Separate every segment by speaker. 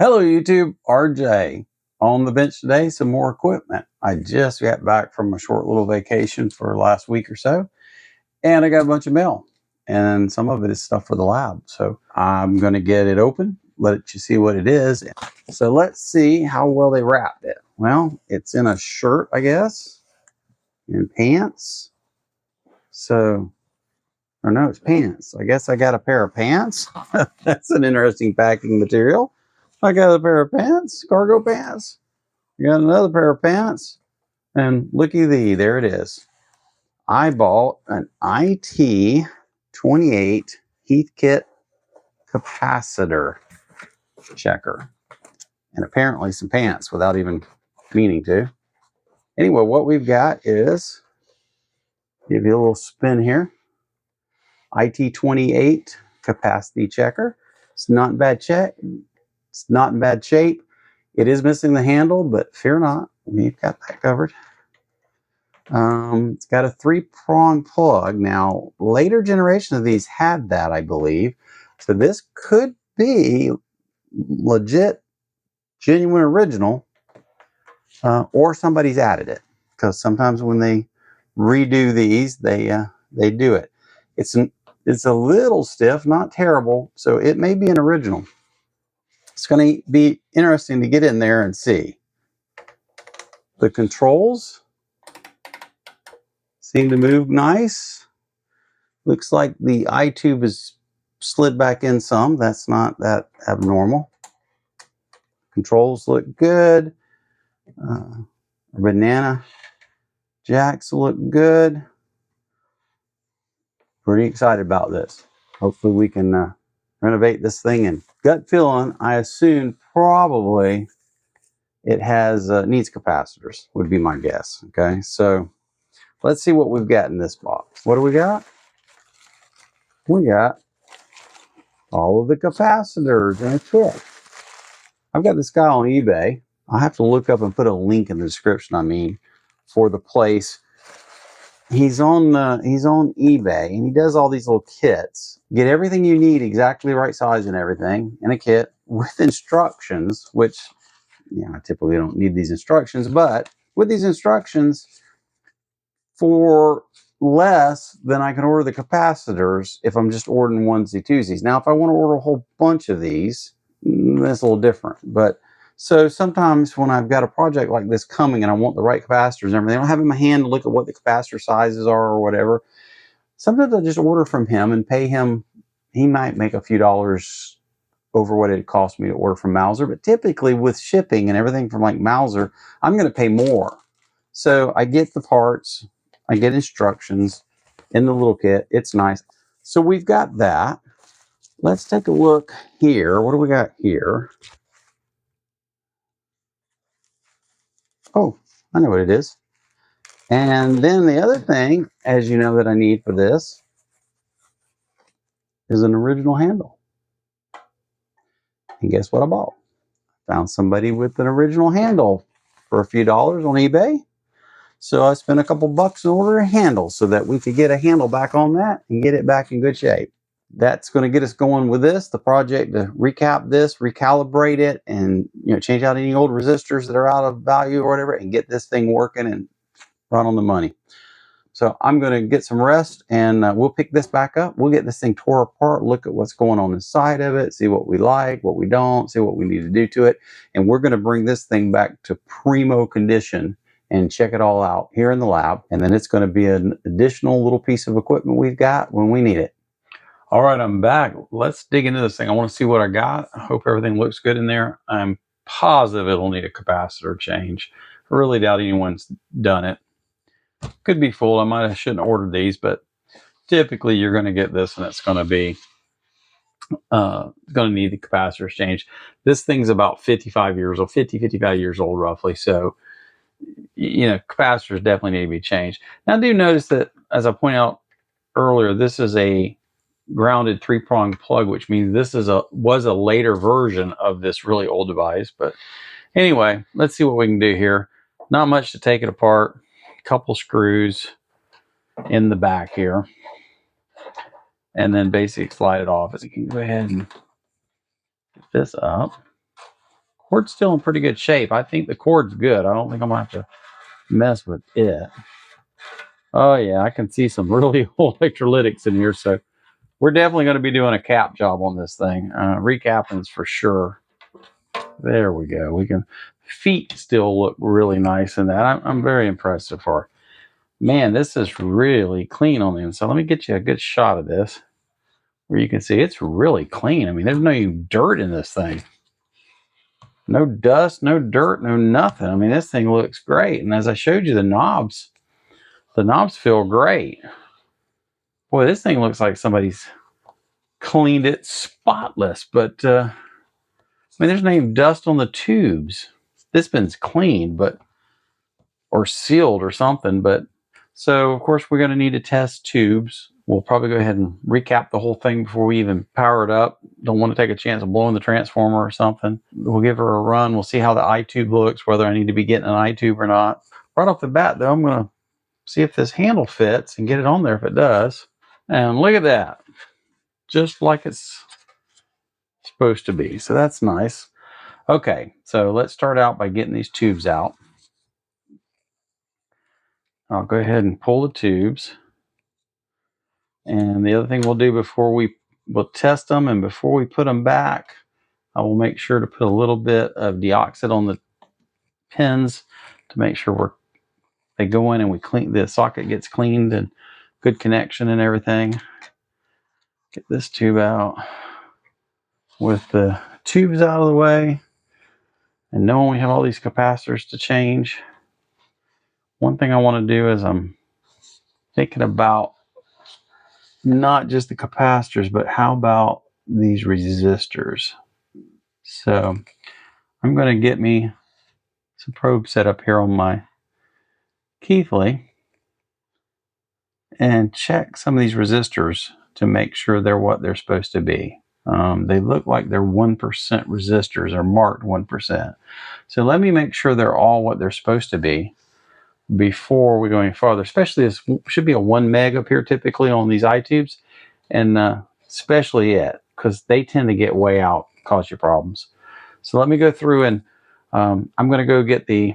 Speaker 1: Hello YouTube, RJ on the bench today. Some more equipment. I just got back from a short little vacation for last week or so, and I got a bunch of mail, and some of it is stuff for the lab. So I'm going to get it open, let you see what it is. So let's see how well they wrapped it. Well, it's in a shirt, I guess, and pants. So, or no, it's pants. I guess I got a pair of pants. That's an interesting packing material. I got a pair of pants, cargo pants. I got another pair of pants. And looky thee, there it is. I bought an IT28 Heathkit capacitor checker. And apparently some pants without even meaning to. Anyway, what we've got is, give you a little spin here. IT28 capacity checker. It's not in bad check. It's not in bad shape. It is missing the handle, but fear not, we've got that covered. It's got a 3-prong plug. Now, later generation of these had that, I believe. So this could be legit, genuine original, or somebody's added it. Because sometimes when they redo these, they do it. It's a little stiff, not terrible, so it may be an original. It's going to be interesting to get in there and see. The controls seem to move nice. Looks like the eye tube is slid back in some. That's not that abnormal. Controls look good. Banana jacks look good. Pretty excited about this. Hopefully we can renovate this thing. And gut feeling, I assume probably it has needs capacitors, would be my guess. Okay, so let's see what we've got in this box. What do we got? We got all of the capacitors in a kit. I've got this guy on eBay. I'll have to look up and put a link in the description, for the place. He's on eBay, and he does all these little kits. Get everything you need, exactly the right size and everything, in a kit with instructions, which, I typically don't need these instructions, but with these instructions, for less than I can order the capacitors if I'm just ordering onesie-twosies. Now, if I want to order a whole bunch of these, that's a little different. But so sometimes when I've got a project like this coming and I want the right capacitors and everything, I don't have in my hand to look at what the capacitor sizes are or whatever. Sometimes I just order from him and pay him. He might make a few dollars over what it cost me to order from Mouser, but typically with shipping and everything from like Mouser, I'm going to pay more. So I get the parts, I get instructions in the little kit. It's nice. So we've got that. Let's take a look here. What do we got here? Oh, I know what it is. And then the other thing, as you know, that I need for this is an original handle. And guess what I bought? Found somebody with an original handle for a few dollars on eBay. So I spent a couple bucks and ordered a handle so that we could get a handle back on that and get it back in good shape. That's going to get us going with the project to recap this, recalibrate it, and change out any old resistors that are out of value or whatever, and get this thing working and right on the money. So I'm going to get some rest, and we'll pick this back up. We'll get this thing tore apart, look at what's going on inside of it, see what we like, what we don't, see what we need to do to it, and we're going to bring this thing back to primo condition and check it all out here in the lab. And then it's going to be an additional little piece of equipment we've got when we need it. All right, I'm back. Let's dig into this thing. I want to see what I got. I hope everything looks good in there. I'm positive it'll need a capacitor change. I really doubt anyone's done it. Could be fooled. Shouldn't have ordered these, but typically you're going to get this and it's going to be going to need the capacitors changed. This thing's about 55 years old, 55 years old roughly. So, capacitors definitely need to be changed. Now, do notice that, as I pointed out earlier, this is a grounded 3-prong plug, which means this was a later version of this really old device. But anyway, let's see what we can do here. Not much to take it apart. A couple screws in the back here, and then basically slide it off. As you can go ahead and get this up. Cord's still in pretty good shape. I think the cord's good. I don't think I'm going to have to mess with it. Oh, yeah, I can see some really old electrolytics in here, so we're definitely going to be doing a cap job on this thing. Recapping's for sure. There we go. We can. Feet still look really nice in that. I'm very impressed so far. Man, this is really clean on the inside. Let me get you a good shot of this where you can see it's really clean. I mean, there's no dirt in this thing. No dust, no dirt, no nothing. I mean, this thing looks great. And as I showed you, the knobs feel great. Boy, this thing looks like somebody's cleaned it spotless. But, I mean, there's no even dust on the tubes. This bin's clean, but, or sealed or something. But, so, of course, we're going to need to test tubes. We'll probably go ahead and recap the whole thing before we even power it up. Don't want to take a chance of blowing the transformer or something. We'll give her a run. We'll see how the I-tube looks, whether I need to be getting an I-tube or not. Right off the bat, though, I'm going to see if this handle fits and get it on there if it does. And look at that. Just like it's supposed to be. So that's nice. Okay, so let's start out by getting these tubes out. I'll go ahead and pull the tubes. And the other thing we'll do before we'll test them and before we put them back, I will make sure to put a little bit of deoxit on the pins to make sure they go in and we clean the socket gets cleaned and good connection and everything. Get this tube out with the tubes out of the way. And knowing we have all these capacitors to change, one thing I want to do is I'm thinking about not just the capacitors, but how about these resistors? So I'm going to get me some probes set up here on my Keithley and check some of these resistors to make sure they're what they're supposed to be. They look like they're 1% resistors or marked 1%. So let me make sure they're all what they're supposed to be before we go any farther. Especially this should be a 1 meg up here typically on these I-tubes, and especially it, because they tend to get way out, cause you problems. So let me go through and I'm going to go get the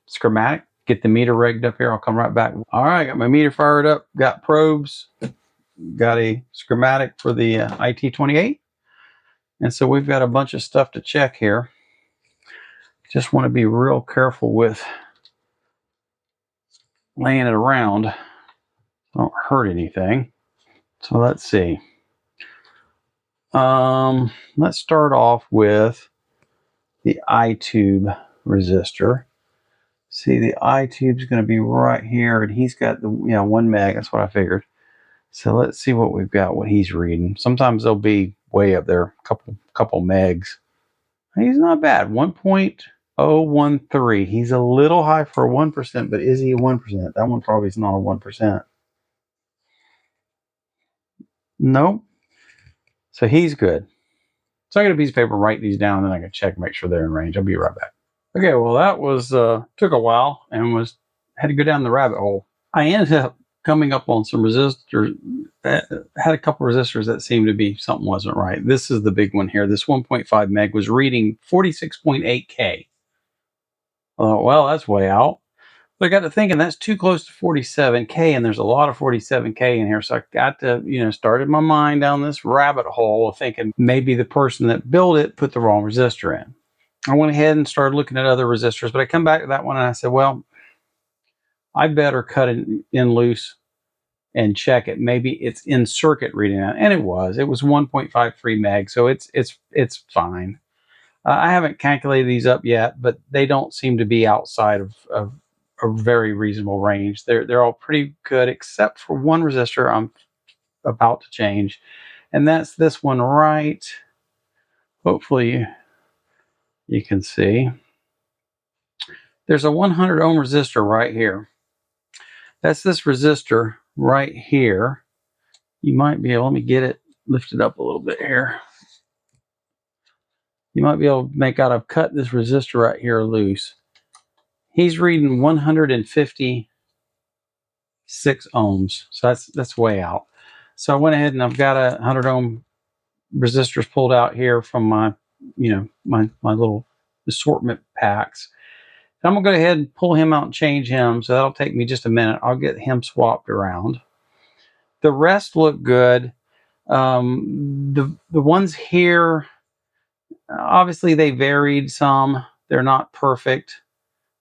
Speaker 1: schematic, get the meter rigged up here. I'll come right back. All right, got my meter fired up, got probes, got a schematic for the IT28. And so we've got a bunch of stuff to check here. Just want to be real careful with laying it around. Don't hurt anything. So let's see. Let's start off with the I-tube resistor. See, the I-tube is going to be right here, and he's got the 1 meg. That's what I figured. So let's see what we've got, what he's reading. Sometimes they'll be way up there, couple megs. He's not bad, 1.013. He's a little high for a 1%, but is he a 1%? That one probably is not a 1%. Nope. So he's good. So I got a piece of paper, write these down, and then I can check and make sure they're in range. I'll be right back. Okay, well that was took a while and had to go down the rabbit hole. I ended up coming up on some resistors. Had a couple resistors that seemed to be something wasn't right. This is the big one here. This 1.5 meg was reading 46.8K. Well, that's way out. But I got to thinking that's too close to 47K, and there's a lot of 47K in here. So I got to, started my mind down this rabbit hole of thinking maybe the person that built it put the wrong resistor in. I went ahead and started looking at other resistors, but I come back to that one and I said, well, I better cut it in loose and check it. Maybe it's in circuit reading out. And it was 1.53 meg. So it's fine. I haven't calculated these up yet, but they don't seem to be outside of a very reasonable range. They're all pretty good, except for one resistor I'm about to change. And that's this one right. Hopefully you can see. There's a 100 ohm resistor right here. That's this resistor right here. You might be able, let me get it lifted up a little bit here. You might be able to make out I've cut this resistor right here loose. He's reading 156 ohms. So that's way out. So I went ahead and I've got a 100 ohm resistors pulled out here from my, my little assortment packs. I'm going to go ahead and pull him out and change him. So that'll take me just a minute. I'll get him swapped around. The rest look good. The ones here, obviously they varied some. They're not perfect,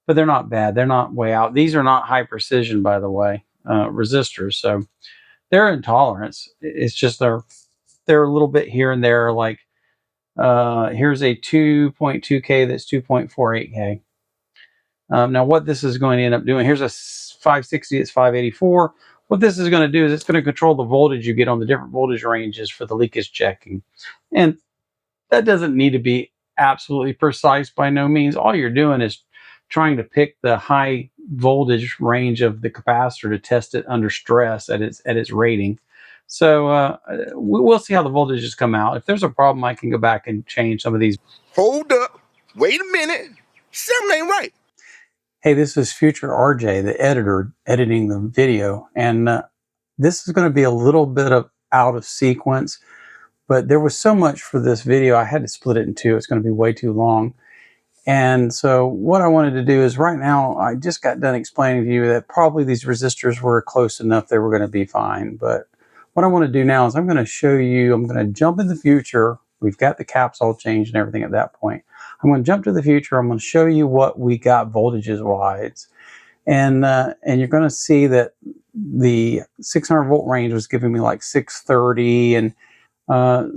Speaker 1: but they're not bad. They're not way out. These are not high precision, by the way, resistors. So they're in tolerance. It's just they're a little bit here and there. Like here's a 2.2K that's 2.48K. Now what this is going to end up doing, here's a 560, it's 584. What this is going to do is it's going to control the voltage you get on the different voltage ranges for the leakage checking. And that doesn't need to be absolutely precise by no means. All you're doing is trying to pick the high voltage range of the capacitor to test it under stress at its rating. So we'll see how the voltages come out. If there's a problem, I can go back and change some of these.
Speaker 2: Hold up. Wait a minute. Something ain't right.
Speaker 1: Hey, this is Future RJ, the editor, editing the video. And this is going to be a little bit of out of sequence, but there was so much for this video, I had to split it in two. It's going to be way too long. And so what I wanted to do is right now, I just got done explaining to you that probably these resistors were close enough they were going to be fine. But what I want to do now is I'm going to show you, I'm going to jump in the future. We've got the caps all changed and everything at that point. I'm going to jump to the future. I'm going to show you what we got voltages wise. And you're going to see that the 600 volt range was giving me like 630. And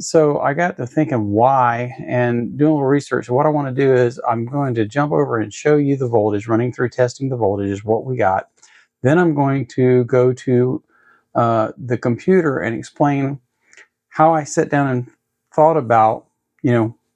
Speaker 1: so I got to thinking why and doing a little research. So what I want to do is I'm going to jump over and show you the voltage, running through testing the voltages, what we got. Then I'm going to go to the computer and explain how I sat down and thought about,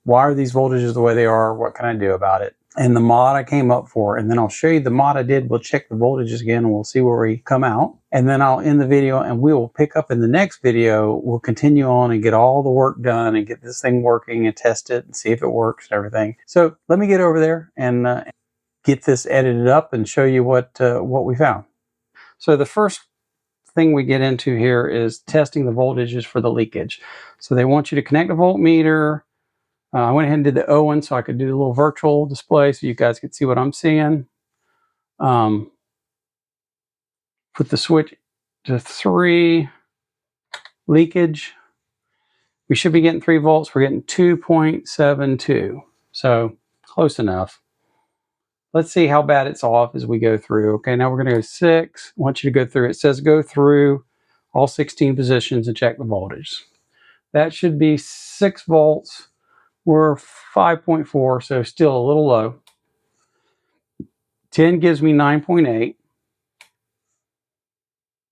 Speaker 1: why are these voltages the way they are? What can I do about it? And the mod I came up for, and then I'll show you the mod I did. We'll check the voltages again and we'll see where we come out. And then I'll end the video and we will pick up in the next video. We'll continue on and get all the work done and get this thing working and test it and see if it works and everything. So let me get over there and get this edited up and show you what we found. So the first thing we get into here is testing the voltages for the leakage. So they want you to connect a voltmeter. I went ahead and did the Owen so I could do a little virtual display so you guys could see what I'm seeing. Put the switch to 3. Leakage. We should be getting 3 volts. We're getting 2.72. So close enough. Let's see how bad it's off as we go through. Okay, now we're going to go 6. I want you to go through. It says go through all 16 positions and check the voltage. That should be 6 volts. We're 5.4, so still a little low. 10 gives me 9.8.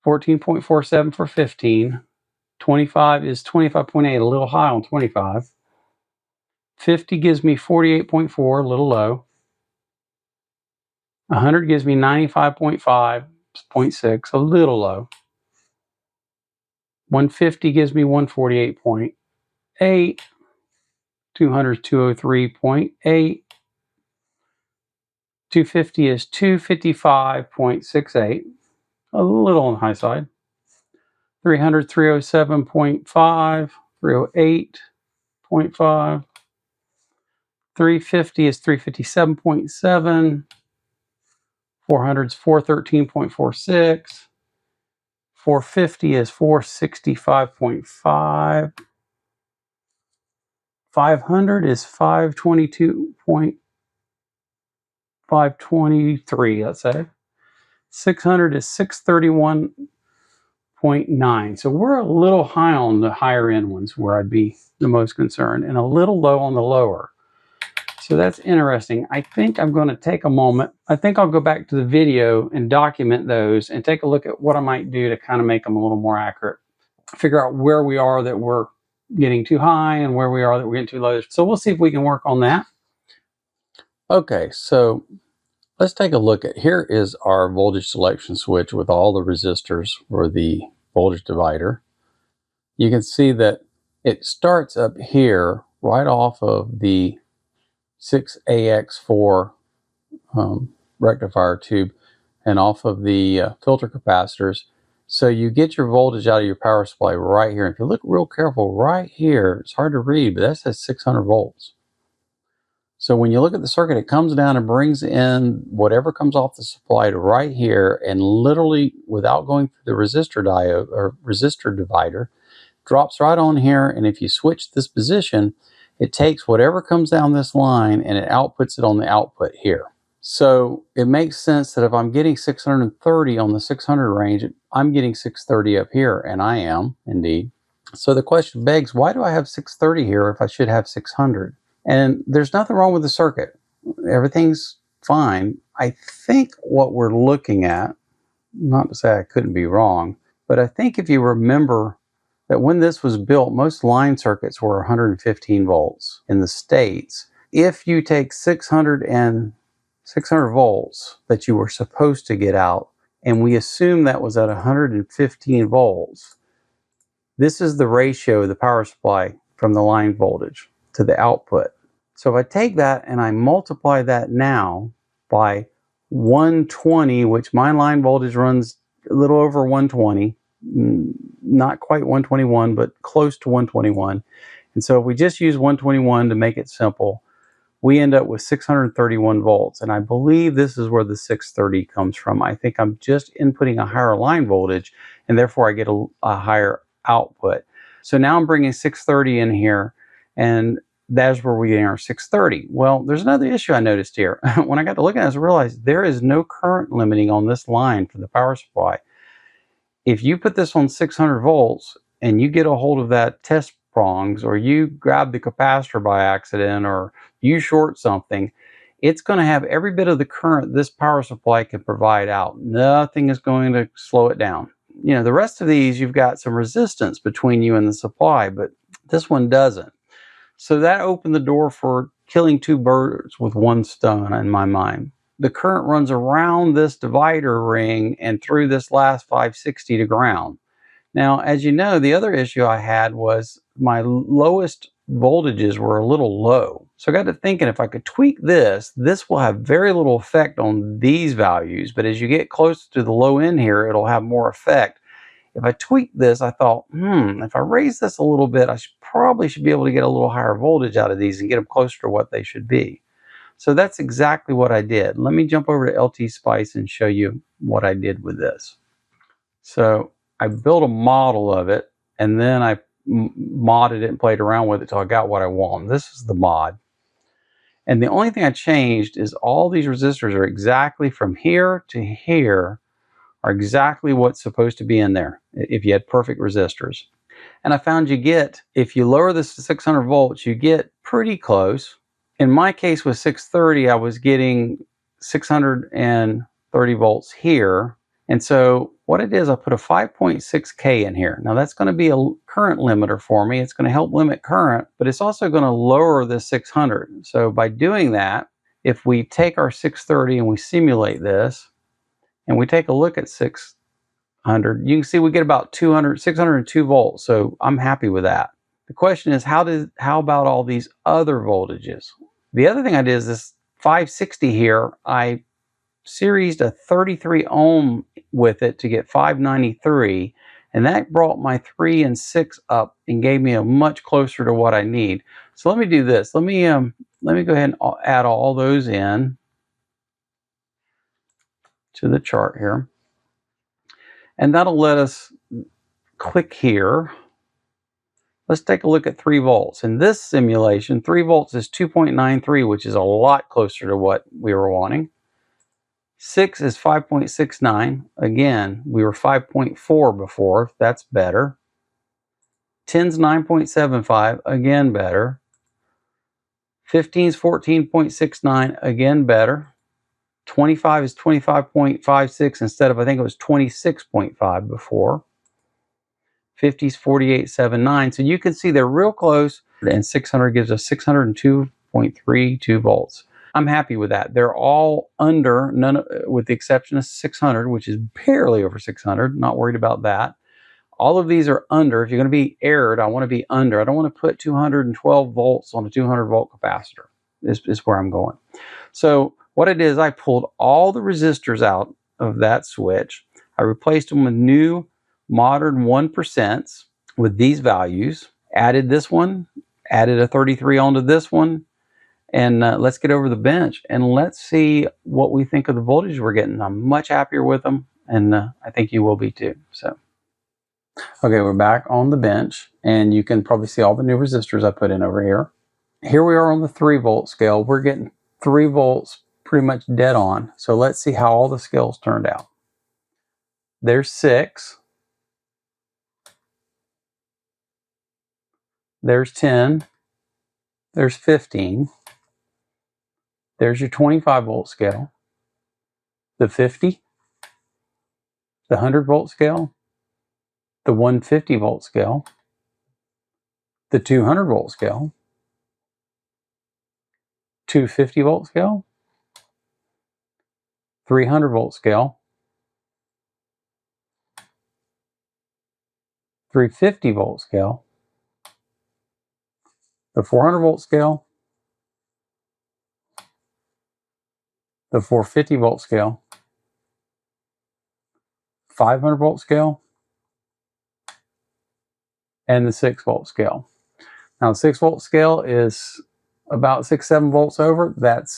Speaker 1: 14.47 for 15. 25 is 25.8, a little high on 25. 50 gives me 48.4, a little low. 100 gives me 95.5.6, a little low. 150 gives me 148.8. 200 is 203.8. 250 is 255.68, a little on the high side. 300, 307.5, 308.5. 350 is 357.7. 400 is 413.46. 450 is 465.5. 500 is 523, let's say. 600 is 631.9. So we're a little high on the higher end ones where I'd be the most concerned, and a little low on the lower. So that's interesting. I think I'm going to take a moment. I think I'll go back to the video and document those and take a look at what I might do to kind of make them a little more accurate. Figure out where we are that we're getting too high and where we are that we're getting too low. So we'll see if we can work on that. Okay, so let's take a look at, here is our voltage selection switch with all the resistors for the voltage divider. You can see that it starts up here right off of the 6AX4 rectifier tube and off of the filter capacitors. So you get your voltage out of your power supply right here. If you look real careful right here, it's hard to read, but that says 600 volts. So when you look at the circuit, it comes down and brings in whatever comes off the supply to right here, and literally without going through the resistor diode or resistor divider, drops right on here. And if you switch this position, it takes whatever comes down this line and it outputs it on the output here. So it makes sense that if I'm getting 630 on the 600 range, I'm getting 630 up here, and I am indeed. So the question begs, why do I have 630 here if I should have 600? And there's nothing wrong with the circuit. Everything's fine. I think what we're looking at, not to say I couldn't be wrong, but I think if you remember that when this was built, most line circuits were 115 volts in the States. If you take 600 volts that you were supposed to get out, and we assume that was at 115 volts, this is the ratio of the power supply from the line voltage to the output. So if I take that and I multiply that now by 120, which my line voltage runs a little over 120, not quite 121, but close to 121. And so if we just use 121 to make it simple, we end up with 631 volts. And I believe this is where the 630 comes from. I think I'm just inputting a higher line voltage, and therefore I get a higher output. So now I'm bringing 630 in here, and that's where we get our 630. Well, there's another issue I noticed here. When I got to looking at it, I realized there is no current limiting on this line for the power supply. If you put this on 600 volts and you get a hold of that test prongs, or you grab the capacitor by accident, or you short something, it's going to have every bit of the current this power supply can provide out. Nothing is going to slow it down. You know, the rest of these, you've got some resistance between you and the supply, but this one doesn't. So that opened the door for killing two birds with one stone in my mind. The current runs around this divider ring and through this last 560 to ground. Now, as you know, the other issue I had was my lowest voltages were a little low. So I got to thinking, if I could tweak this, this will have very little effect on these values. But as you get closer to the low end here, it'll have more effect. If I tweak this, I thought, if I raise this a little bit, I probably should be able to get a little higher voltage out of these and get them closer to what they should be. So that's exactly what I did. Let me jump over to LT Spice and show you what I did with this. So I built a model of it, and then I modded it and played around with it till I got what I want. This is the mod. And the only thing I changed is all these resistors are exactly from here to here are exactly what's supposed to be in there if you had perfect resistors. And I found you get, if you lower this to 600 volts, you get pretty close. In my case with 630, I was getting 630 volts here. And so what it is, I put a 5.6K in here. Now that's going to be a current limiter for me. It's going to help limit current, but it's also going to lower the 600. So by doing that, if we take our 630 and we simulate this, and we take a look at 600, you can see we get about 602 volts. So I'm happy with that. The question is, how about all these other voltages? The other thing I did is this 560 here, I seriesed a 33 ohm with it to get 593, and that brought my 3 and 6 up and gave me a much closer to what I need. So let me do this. Let me go ahead and add all those in to the chart here, and that'll let us click here. Let's take a look at 3 volts. In this simulation, 3 volts is 2.93, which is a lot closer to what we were wanting. 6 is 5.69. Again, we were 5.4 before. That's better. 10 is 9.75. Again, better. 15 is 14.69. Again, better. 25 is 25.56 instead of, I think it was 26.5 before. 50 is 48.79. So you can see they're real close, and 600 gives us 602.32 volts. I'm happy with that. They're all under, with the exception of 600, which is barely over 600. Not worried about that. All of these are under. If you're going to be aired, I want to be under. I don't want to put 212 volts on a 200 volt capacitor. This is where I'm going. So what I did is I pulled all the resistors out of that switch. I replaced them with new modern 1% with these values. Added this one, added a 33 onto this one, And let's get over the bench and let's see what we think of the voltage we're getting. I'm much happier with them, and I think you will be too. So, okay, we're back on the bench, and you can probably see all the new resistors I put in over here. Here we are on the 3-volt scale. We're getting 3 volts pretty much dead on. So let's see how all the scales turned out. There's 6. There's 10. There's 15. There's your 25-volt scale. The 50. The 100-volt scale. The 150-volt scale. The 200-volt scale. 250-volt scale. 300-volt scale. 350-volt scale. The 400-volt scale. The 450-volt scale. 500-volt scale. And the 6-volt scale. Now the 6-volt scale is about 6-7 volts over. That's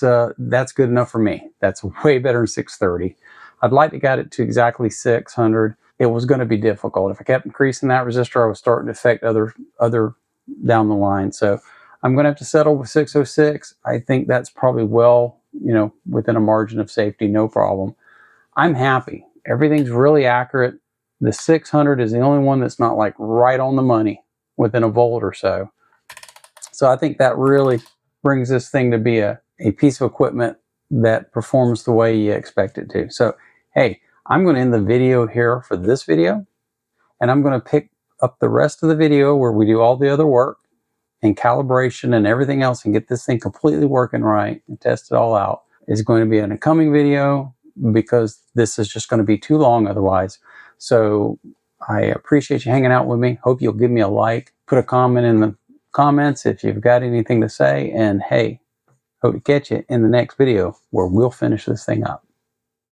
Speaker 1: good enough for me. That's way better than 630. I'd like to get it to exactly 600. It was going to be difficult. If I kept increasing that resistor, I was starting to affect other down the line. So I'm going to have to settle with 606. I think that's probably well, within a margin of safety, no problem. I'm happy. Everything's really accurate. The 600 is the only one that's not like right on the money within a volt or so. So I think that really brings this thing to be a piece of equipment that performs the way you expect it to. So, hey, I'm going to end the video here for this video, and I'm going to pick up the rest of the video where we do all the other work and calibration and everything else and get this thing completely working right and test it all out. It's going to be in a coming video because this is just going to be too long otherwise. So I appreciate you hanging out with me. Hope you'll give me a like, put a comment in the comments if you've got anything to say, and hey, hope to catch you in the next video where we'll finish this thing up.